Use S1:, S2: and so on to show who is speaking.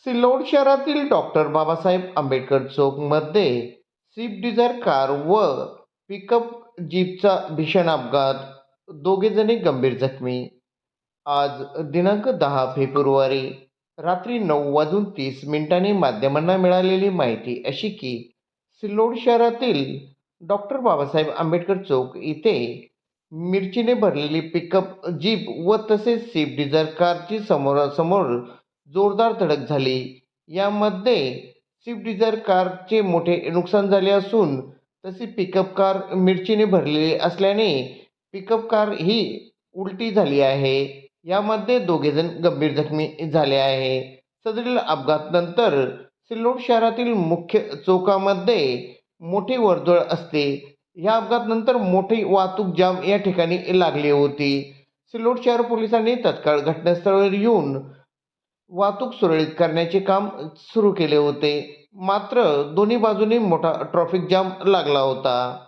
S1: सिल्लोड शहरातील डॉक्टर बाबासाहेब आंबेडकर चौकमध्ये Swift Dzire car व पिकअप जीपचा भीषण अपघात. दोघे जणी गंभीर जखमी. आज दिनांक 10 फेब्रुवारी रात्री 9:30 माध्यमांना मिळालेली माहिती अशी की सिल्लोड शहरातील डॉक्टर बाबासाहेब आंबेडकर चौक इथे मिरचीने भरलेली पिकअप जीप व तसेच स्विफ्ट डिझायर कारची समोरासमोर जोरदार धडक झाली. यामध्ये स्विफ्ट डिझायर कारचे मोठे नुकसान झाले असून तशी पिकअप कार मिरचीने भरलेली असल्याने पिकअप कार ही उलटी झाली आहे. यामध्ये दोघेजण गंभीर जखमी झाले आहे. सदरील अपघातानंतर सिल्लोड शहरातील मुख्य चौकामध्ये मोठी वर्दळ असते. या अपघातानंतर मोठी वाहतूक जाम या ठिकाणी लागली होती. सिल्लोड शहर पोलिसांनी तत्काळ घटनास्थळावर येऊन वाहतूक सुरळीत करण्याचे काम सुरू केले होते. मात्र दोन्ही बाजूनी मोठा ट्रॅफिक जाम लागला होता.